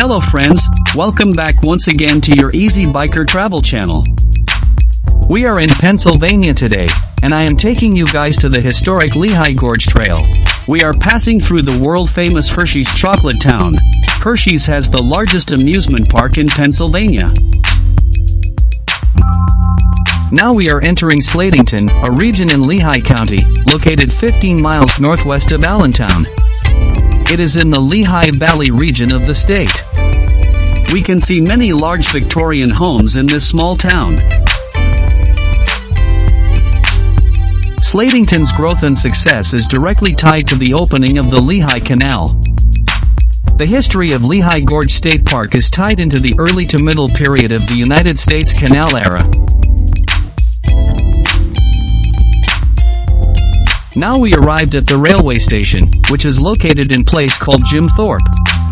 Hello friends, welcome back once again to your Easy Biker Travel channel. We are in Pennsylvania today, and I am taking you guys to the historic Lehigh Gorge Trail. We are passing through the world-famous Hershey's Chocolate Town. Hershey's has the largest amusement park in Pennsylvania. Now we are entering Slatington, a region in Lehigh County, located 15 miles northwest of Allentown. It is in the Lehigh Valley region of the state. We can see many large Victorian homes in this small town. Slatington's growth and success is directly tied to the opening of the Lehigh Canal. The history of Lehigh Gorge State Park is tied into the early to middle period of the United States Canal era. Now we arrived at the railway station, which is located in a place called Jim Thorpe.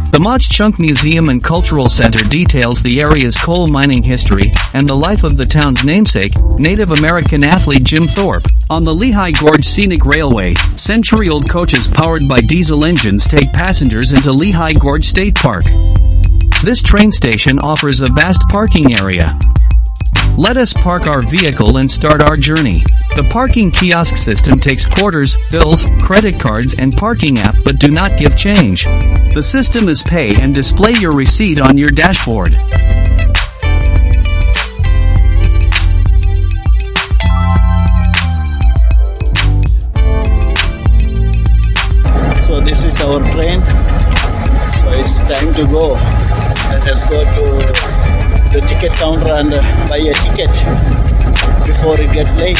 The Mach Chunk Museum and Cultural Center details the area's coal mining history and the life of the town's namesake, Native American athlete Jim Thorpe. On the Lehigh Gorge Scenic Railway, century-old coaches powered by diesel engines take passengers into Lehigh Gorge State Park. This train station offers a vast parking area. Let us park our vehicle and start our journey. The parking kiosk system takes quarters, bills, credit cards and parking app but do not give change. The system is pay and display your receipt on your dashboard. So this is our train. So it's time to go. Let us go to the ticket counter and buy a ticket before it gets late.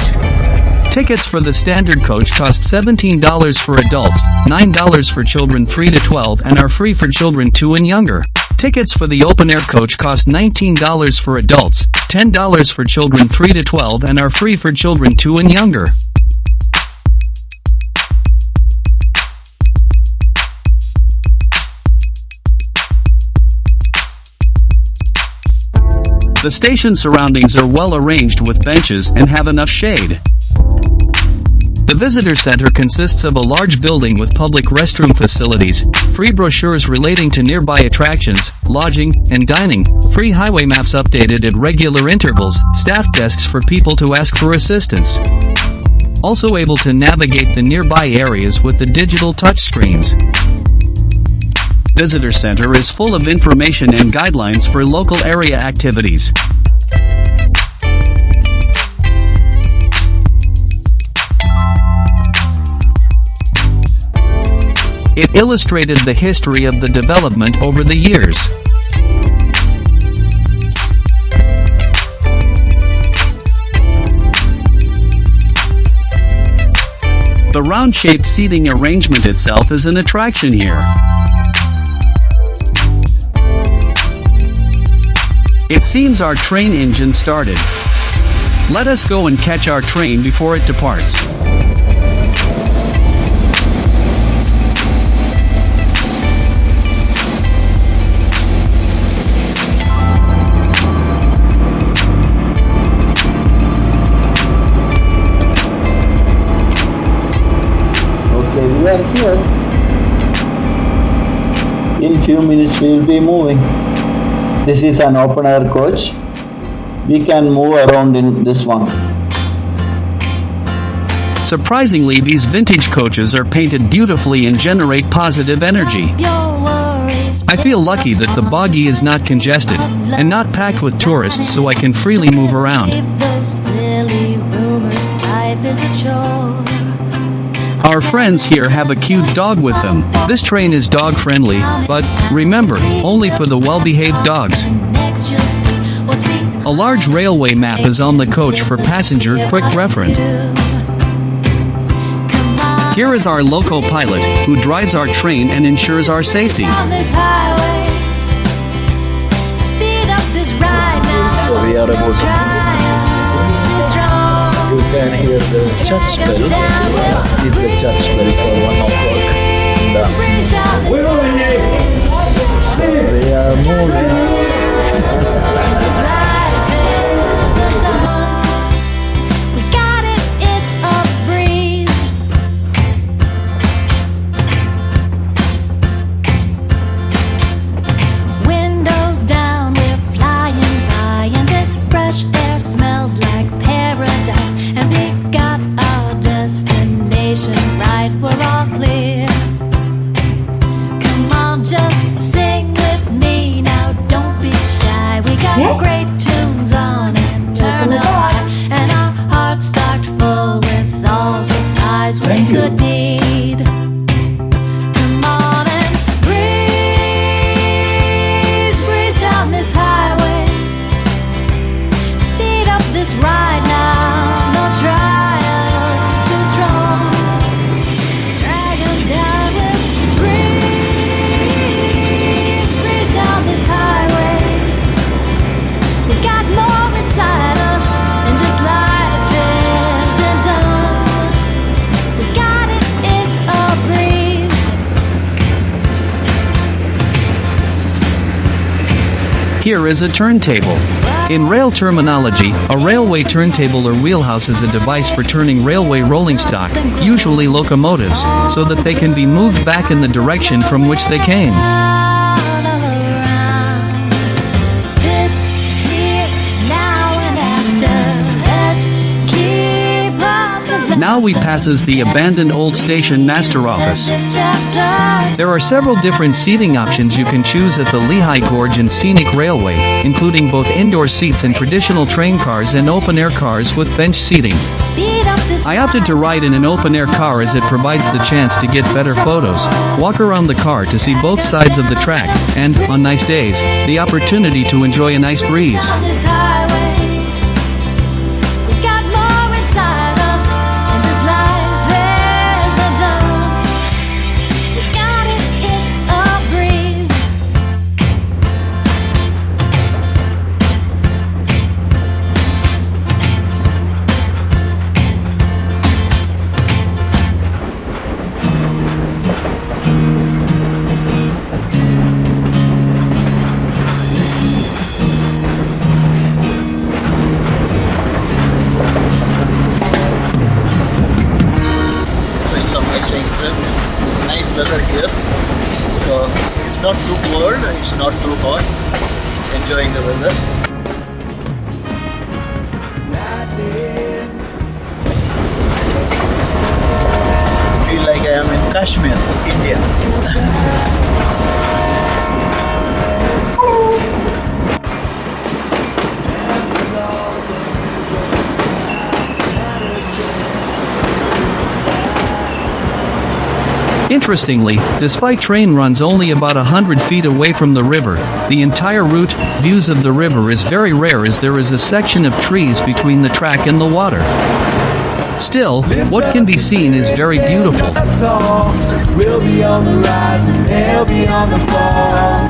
Tickets for the standard coach cost $17 for adults, $9 for children 3 to 12 and are free for children 2 and younger. Tickets for the open-air coach cost $19 for adults, $10 for children 3 to 12 and are free for children 2 and younger. The station surroundings are well arranged with benches and have enough shade. The visitor center consists of a large building with public restroom facilities, free brochures relating to nearby attractions, lodging, and dining, free highway maps updated at regular intervals, staff desks for people to ask for assistance. Also able to navigate the nearby areas with the digital touchscreens. Visitor Center is full of information and guidelines for local area activities. It illustrated the history of the development over the years. The round-shaped seating arrangement itself is an attraction here. It seems our train engine started. Let us go and catch our train before it departs. Okay, we are here. In few minutes we will be moving. This is an open air coach. We can move around in this one. Surprisingly, these vintage coaches are painted beautifully and generate positive energy. I feel lucky that the bogie is not congested and not packed with tourists, so I can freely move around. Our friends here have a cute dog with them. This train is dog friendly, but remember, only for the well-behaved dogs. A large railway map is on the coach for passenger quick reference. Here is our local pilot, who drives our train and ensures our safety. So we are about to. You can hear the church bell. This is the church bell for 1 o'clock in the afternoon. So we are moving. When Here is a turntable. In rail terminology, a railway turntable or wheelhouse is a device for turning railway rolling stock, usually locomotives, so that they can be moved back in the direction from which they came. Now we passes the abandoned old station master office. There are several different seating options you can choose at the Lehigh Gorge and Scenic Railway, including both indoor seats and traditional train cars and open-air cars with bench seating. I opted to ride in an open-air car as it provides the chance to get better photos, walk around the car to see both sides of the track, and, on nice days, the opportunity to enjoy a nice breeze. Nice weather here, so it's not too cold, it's not too hot. Enjoying the weather. Feel like I am in Kashmir, India. Interestingly, despite train runs only about 100 feet away from the river, the entire route, views of the river is very rare as there is a section of trees between the track and the water. Still, what can be seen is very beautiful. We'll be on the rise and they'll be on the fall.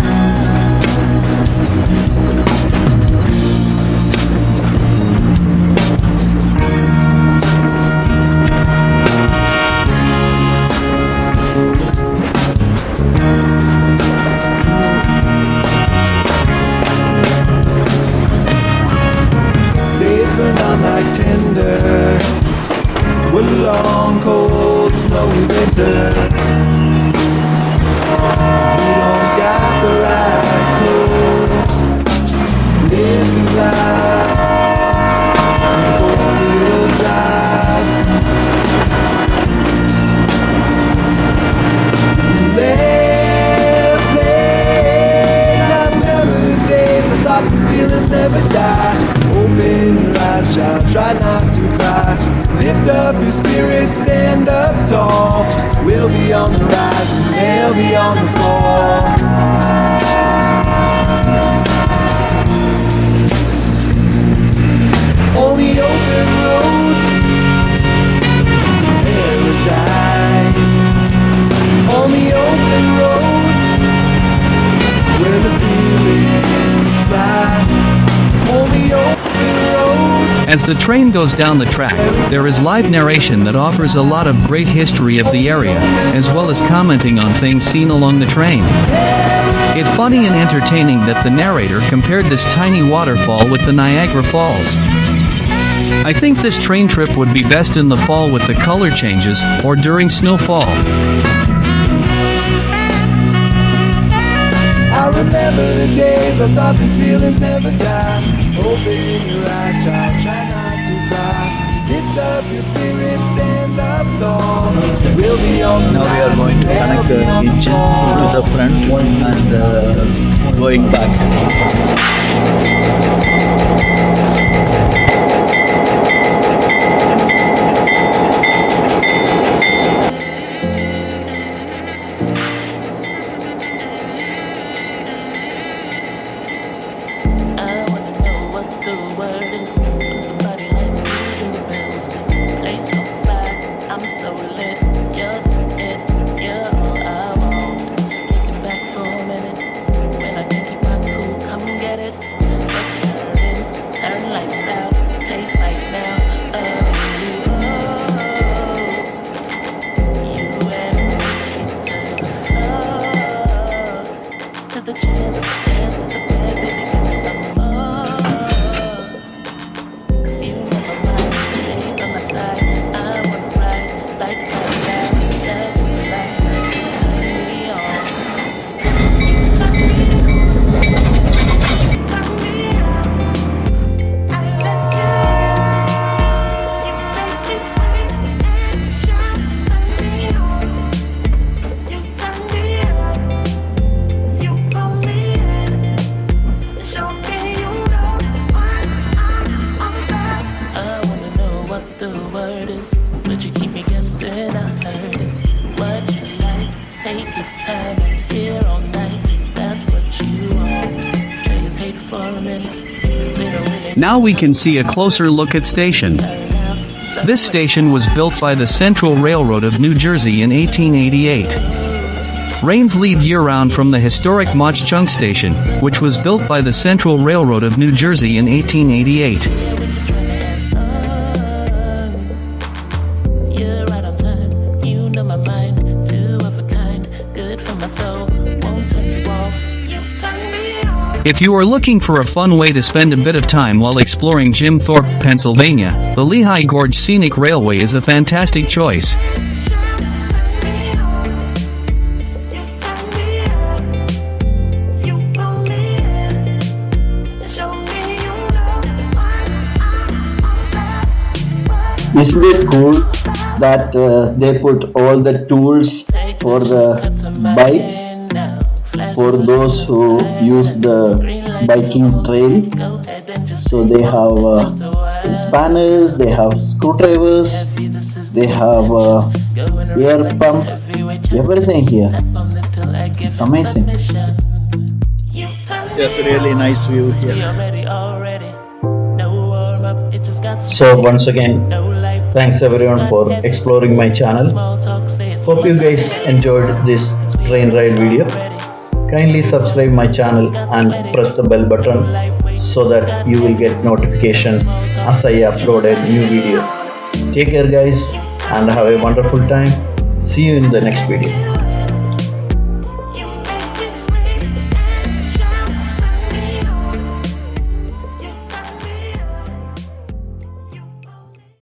Like tinder, with a long, cold, snowy winter. We don't got the right clothes. This is life, four-wheel drive. Left late, I remember the days I thought these feelings never die. Open your eyes, child, try not to cry. Lift up your spirit, stand up tall. We'll be on the rise and they'll be on the fall. On the open road to paradise. On the open road where the feelings fly. On the open road. As the train goes down the track, there is live narration that offers a lot of great history of the area, as well as commenting on things seen along the train. It's funny and entertaining that the narrator compared this tiny waterfall with the Niagara Falls. I think this train trip would be best in the fall with the color changes, or during snowfall. I remember the days I thought these feelings never die. Open your eyes, child, try not to cry. Lift up your spirit, stand up tall. We'll be on the Now we are going to connect the engine to the front and going back. The chance, to the bed, baby, give me Now we can see a closer look at station. This station was built by the Central Railroad of New Jersey in 1888. Trains leave year-round from the historic Mach Chunk Station, which was built by the Central Railroad of New Jersey in 1888. If you are looking for a fun way to spend a bit of time while exploring Jim Thorpe, Pennsylvania, the Lehigh Gorge Scenic Railway is a fantastic choice. Isn't it cool that they put all the tools for the bikes for those who use the biking trail? So they have spanners, they have screwdrivers, they have air pump, everything here. It's amazing. Just a really nice view here. So once again, thanks everyone for exploring my channel. Hope you guys enjoyed this train ride video. Kindly subscribe my channel and press the bell button so that you will get notification as I upload a new video. Take care guys and have a wonderful time. See you in the next video.